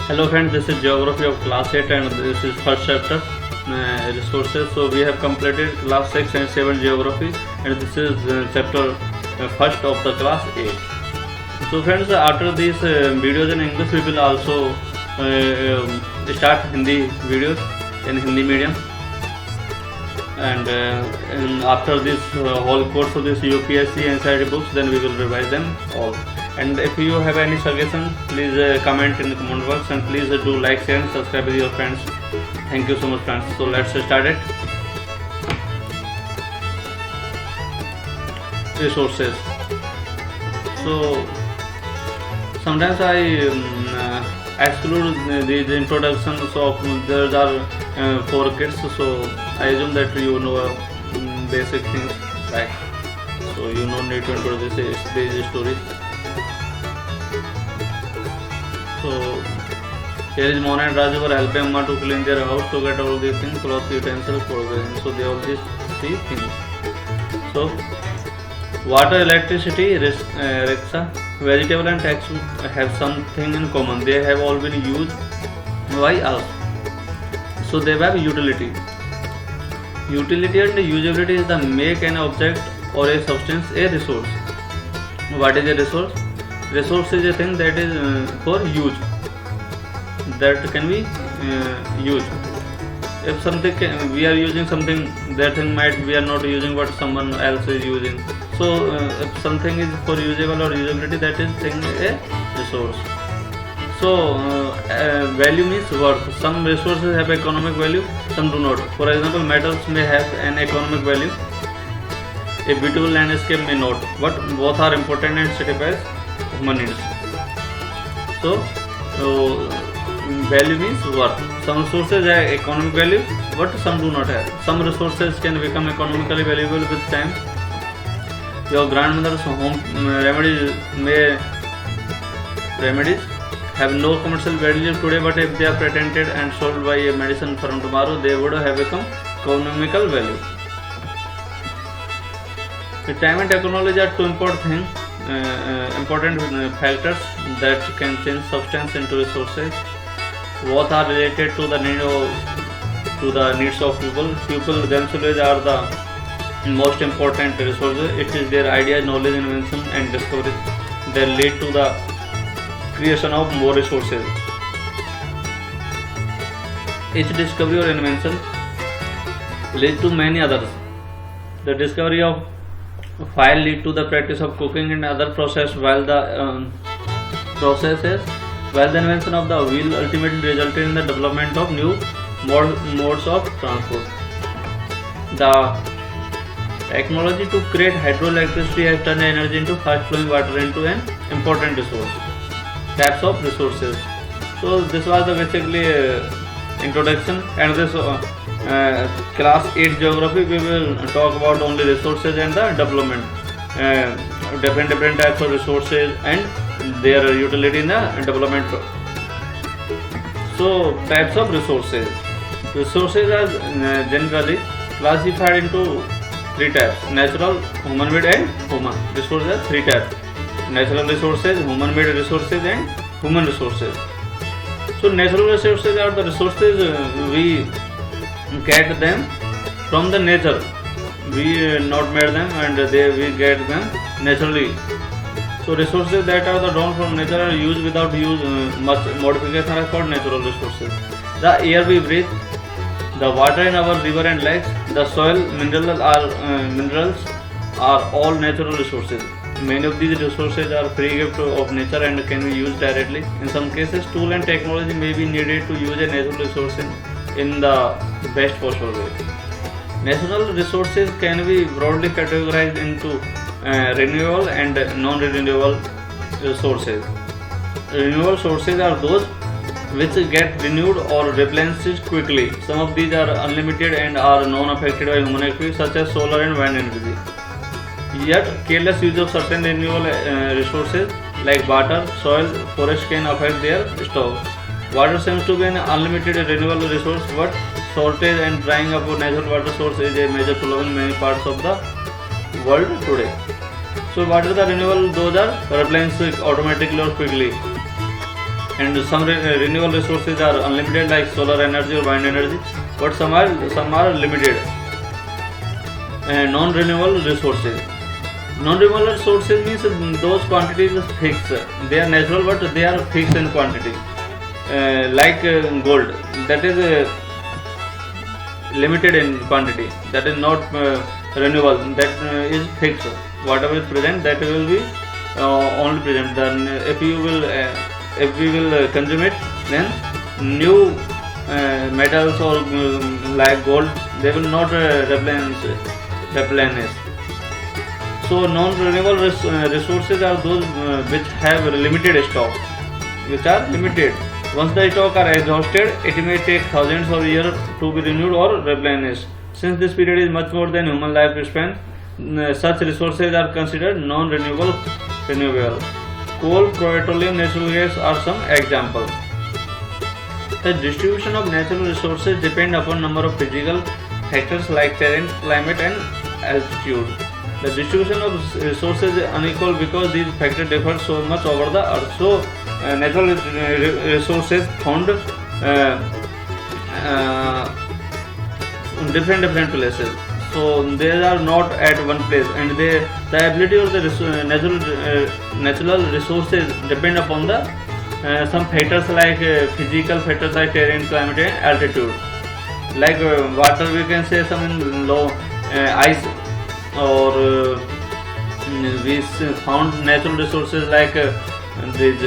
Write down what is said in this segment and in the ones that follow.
Hello friends, this is geography of class 8 and this is first chapter resources. So we have completed class 6 and 7 geography and this is chapter first of the class 8. So friends, after these videos in English we will also start Hindi videos in Hindi medium, and after this whole course of this UPSC NCERT books, then we will revise them all. And if you have any suggestion, please comment in the comment box, and please do like, share and subscribe with your friends. Thank you so much friends. So let's start it. Resources. So sometimes I exclude the introductions of there are 4 kids, so I assume that you know basic things, right? So you don't need to introduce these stories. So here is Mona and Raju were helping Amma to clean their house to get all these things, cloth, utensils, clothing. So they all these 3 things. So water, electricity, rickshaw, vegetable and textbook have something in common. They have all been used by us. So they have utility. Utility and usability is the make an object or a substance a resource. What is a resource? Resource is a thing that is for use, that can be used. If something we are using something, that thing might we are not using what someone else is using. So if something is for usable or usability, that is thing a resource. So value means worth. Some resources have economic value, some do not. For example, metals may have an economic value, a beautiful landscape may not, but both are important and satisfy human needs. So value means worth. Some resources have economic value, but some do not have. Some resources can become economically valuable with time. Your grandmother's home remedies have no commercial value today, but if they are patented and sold by a medicine firm tomorrow, they would have become economical value. The time and technology are 2 important factors that can change substance into resources. Both are related to the needs of people. People themselves are the most important resources. It is their ideas, knowledge, invention and discovery that lead to the creation of more resources. Each discovery or invention leads to many others. The discovery of fire lead to the practice of cooking and other process, while the invention of the wheel ultimately resulted in the development of new modes of transport. The technology to create hydroelectricity has turned energy into fast flowing water into an important resource. Types of resources. So this was the basically introduction, and this class 8 geography we will talk about only resources and the development, different types of resources and their utility in the development. So types of resources. Resources are generally classified into 3 types: natural, human made and human. Resources are 3 types: natural resources, human made resources and human resources. So natural resources are the resources we get them from the nature. We not made them and we get them naturally. So resources that are the drawn from nature are used without much modification are called natural resources. The air we breathe, the water in our river and lakes, the soil, minerals are all natural resources. Many of these resources are free gift of nature and can be used directly. In some cases, tool and technology may be needed to use a natural resource in the best possible way. Natural resources can be broadly categorized into renewable and non-renewable resources. Renewable sources are those which get renewed or replenished quickly. Some of these are unlimited and are non-affected by human activity, such as solar and wind energy. Yet, careless use of certain renewable resources like water, soil, forest can affect their stock. Water seems to be an unlimited renewable resource, but shortage and drying up of natural water source is a major problem in many parts of the world today. So what are the renewable? Those are replenished automatically or quickly. and some renewable resources are unlimited like solar energy or wind energy, but some are limited. Non-renewable resources. Non-renewable resources means those quantities are fixed. They are natural, but they are fixed in quantity. Like gold, that is limited in quantity. That is not renewable. That is fixed. Whatever is present, that will be only present. Then if we will consume it, then new metals or like gold, they will not replenish. So non-renewable resources are those which have limited stock, which are limited. Once the stock are exhausted, it may take thousands of years to be renewed or replenished. Since this period is much more than human lifespan, such resources are considered non-renewable. Coal, petroleum, natural gas are some examples. The distribution of natural resources depend upon number of physical factors like terrain, climate, and altitude. The distribution of resources is unequal because these factors differ so much over the earth. So, natural resources found different places. So they are not at one place, and the ability of the natural resources depend upon the some factors like physical factors like terrain, climate, and altitude. Like water, we can say some in low ice, or we found natural resources like these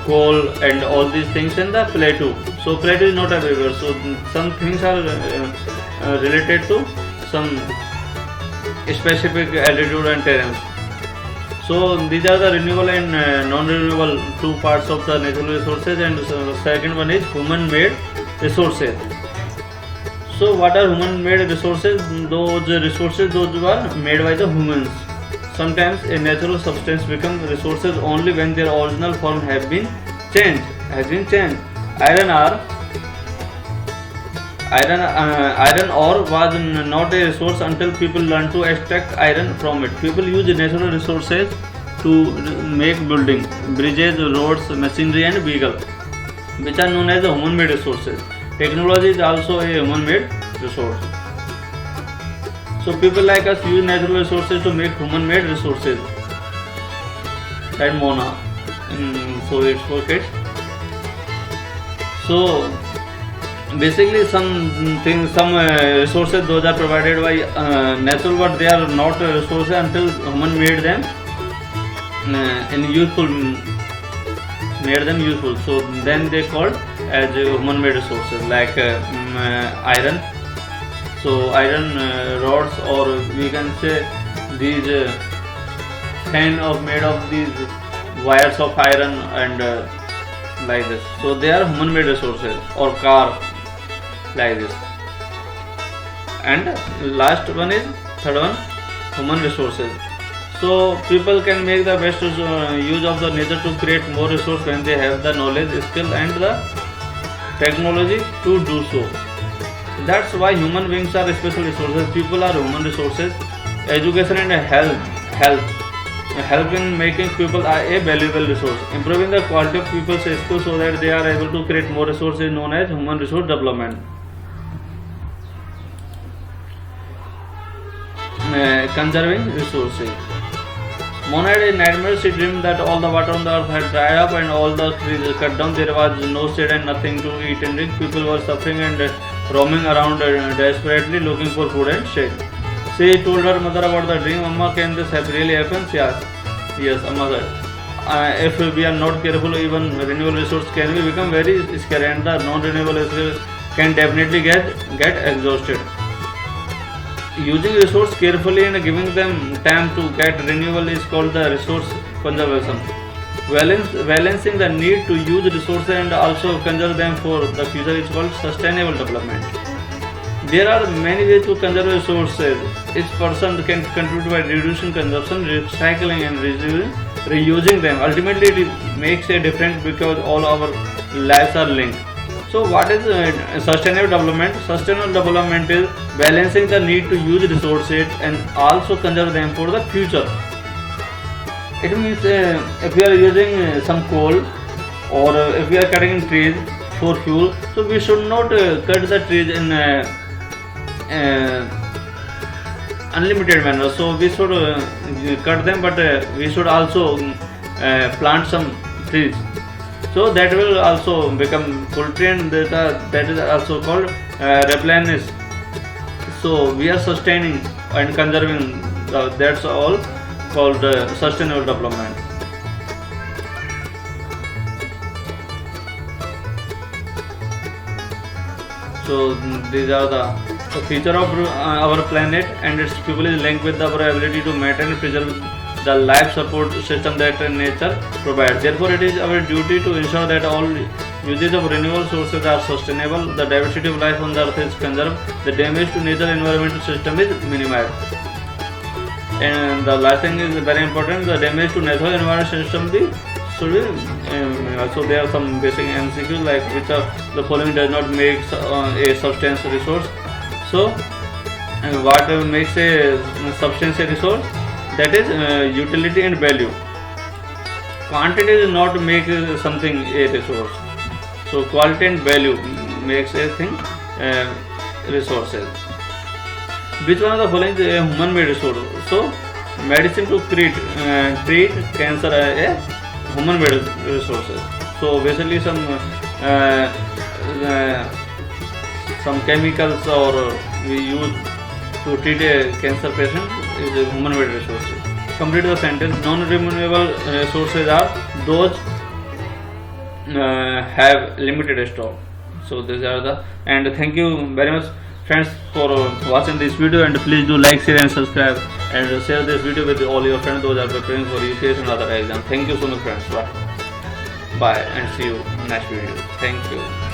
coal and all these things in the plateau. So plateau is not everywhere. So some things are related to some specific altitude and terrain. So these are the renewable and non-renewable two parts of the natural resources, and the second one is human-made resources. So what are human-made resources? Those resources those were made by the humans. Sometimes a natural substance becomes resources only when their original form has been changed. Iron ore was not a resource until people learned to extract iron from it. People use natural resources to make buildings, bridges, roads, machinery, and vehicle, which are known as the human-made resources. Technology is also a human-made resource. So people like us use natural resources to make human-made resources. Right, Mona? So it's for kids. So basically some resources those are provided by natural, but they are not resources until human made them useful. So then they called as human made resources like iron. So iron rods, or we can say these made of these wires of iron and like this. So they are human made resources, or car like this. And last one is third one, human resources. So people can make the best use of the nature to create more resource when they have the knowledge, skill, and the technology to do so. That's why human beings are special resources. People are human resources. Education and help in making people a valuable resource. Improving the quality of people's skills so that they are able to create more resources known as human resource development. Conserving resources. Mona had a nightmare. She dreamed that all the water on the earth had dried up and all the trees cut down. There was no shade and nothing to eat and drink. People were suffering and roaming around desperately looking for food and shade. She told her mother about the dream. Amma, can this have really happened? She asked. Yes, Amma said. If we are not careful, even renewable resource can become very scary, and the non-renewable resources can definitely get exhausted. Using resource carefully and giving them time to get renewable is called the resource conservation. Balancing the need to use resources and also conserve them for the future is called sustainable development. There are many ways to conserve resources. Each person can contribute by reducing consumption, recycling, and reusing them. Ultimately, it makes a difference because all our lives are linked. So what is sustainable development? Sustainable development is balancing the need to use resources and also conserve them for the future. It means if we are using some coal, or if we are cutting trees for fuel, so we should not cut the trees in unlimited manner. So we should cut them, but we should also plant some trees, so that will also become poultry, and that is also called replenish. So we are sustaining and conserving, that's all called sustainable development. So these are the feature of our planet, and its people is linked with our ability to maintain and preserve the life support system that nature provides. Therefore, it is our duty to ensure that all uses of renewable sources are sustainable, the diversity of life on the earth is conserved, the damage to nature environmental system is minimized. And the last thing is very important, the damage to natural environmental system should be so there are some basic MCQs like which are the following does not make a substance resource. So what makes a substance a resource? That is utility and value. Quantity does not make something a resource. So quality and value makes a thing resources. Which one of the following is a human made resource? So medicine to treat cancer a human made resources. So basically some chemicals or we use to treat a cancer patient is a human made resources. Complete the sentence. Non-renewable resources are those have limited stock. So these are the, and thank you very much friends for watching this video, and please do like, share and subscribe, and share this video with all your friends those are preparing for UPSC and other exams. Thank you so much friends. Bye and see you next video. Thank you.